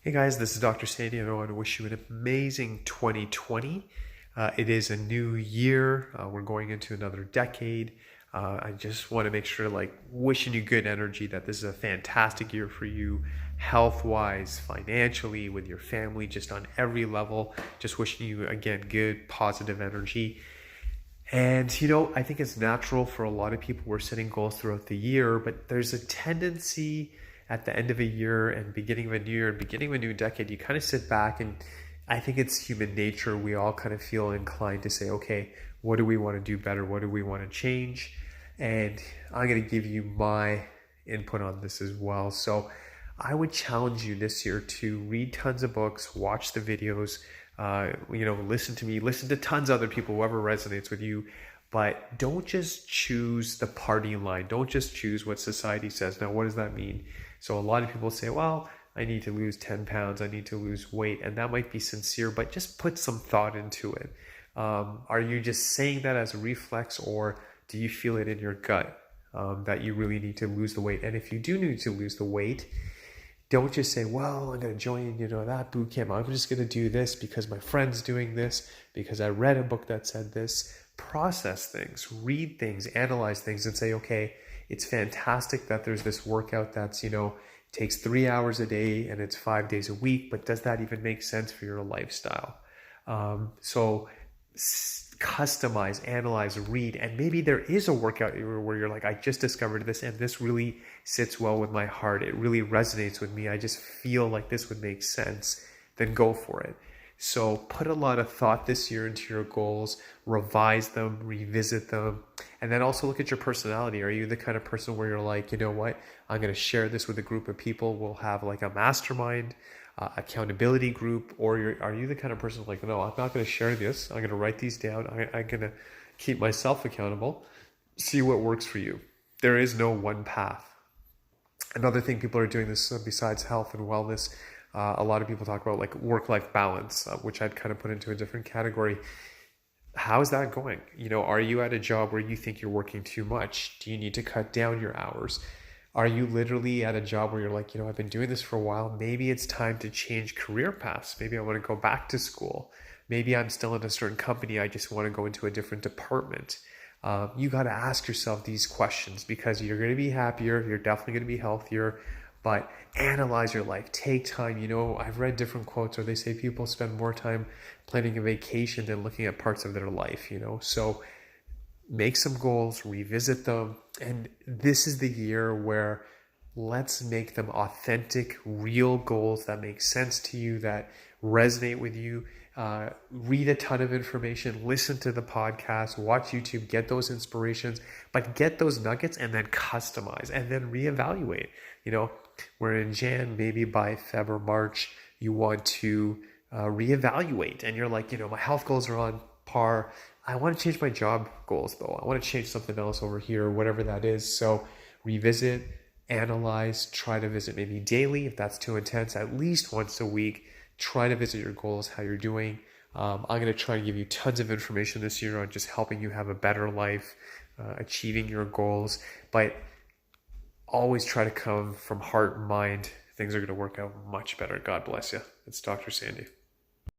Hey guys, this is Dr. Sandy, and I want to wish you an amazing 2020. It is a new year. We're going into another decade. I just want to make sure, wishing you good energy that this is a fantastic year for you, health-wise, financially, with your family, just on every level. Just wishing you, again, good, positive energy. And, I think it's natural for a lot of people. We're setting goals throughout the year, but there's a tendency at the end of a year and beginning of a new year and beginning of a new decade, you kind of sit back, and I think it's human nature. We all kind of feel inclined to say, okay, what do we want to do better? What do we want to change? And I'm going to give you my input on this as well. So I would challenge you this year to read tons of books, watch the videos, listen to me, listen to tons of other people, whoever resonates with you. But don't just choose the party line. Don't just choose what society says. Now, what does that mean? So a lot of people say, well, I need to lose 10 pounds. I need to lose weight. And that might be sincere, but just put some thought into it. Are you just saying that as a reflex, or do you feel it in your gut that you really need to lose the weight? And if you do need to lose the weight, don't just say, well, I'm going to join, that boot camp. I'm just going to do this because my friend's doing this, because I read a book that said this. Process things, read things, analyze things, and say, okay, it's fantastic that there's this workout that's, takes 3 hours a day and it's 5 days a week, but does that even make sense for your lifestyle? So customize, analyze, read, and maybe there is a workout where you're like, I just discovered this and this really sits well with my heart. It really resonates with me. I just feel like this would make sense. Then go for it. So put a lot of thought this year into your goals, revise them, revisit them, and then also look at your personality. Are you the kind of person where you're like, you know what, I'm going to share this with a group of people. We'll have like a mastermind, accountability group, or are you the kind of person like, no, I'm not going to share this. I'm going to write these down. I'm going to keep myself accountable. See what works for you. There is no one path. Another thing people are doing this besides health and wellness, a lot of people talk about like work-life balance, which I'd kind of put into a different category. How's that going? Are you at a job where you think you're working too much? Do you need to cut down your hours? Are you literally at a job where you're like, I've been doing this for a while. Maybe it's time to change career paths. Maybe I want to go back to school. Maybe I'm still in a certain company. I just want to go into a different department. You got to ask yourself these questions, because you're going to be happier. You're definitely going to be healthier. But analyze your life. Take time. I've read different quotes where they say people spend more time planning a vacation than looking at parts of their life, So make some goals, revisit them. And this is the year where let's make them authentic, real goals that make sense to you, that resonate with you. Read a ton of information, listen to the podcast, watch YouTube, get those inspirations, but get those nuggets and then customize and then reevaluate. We're in Jan, maybe by Feb or March, you want to reevaluate, and you're like, my health goals are on par. I want to change my job goals though. I want to change something else over here, whatever that is. So revisit, analyze, try to visit maybe daily. If that's too intense, at least once a week. Try to visit your goals, how you're doing. I'm going to try to give you tons of information this year on just helping you have a better life, achieving your goals. But always try to come from heart and mind. Things are going to work out much better. God bless you. It's Dr. Sandy.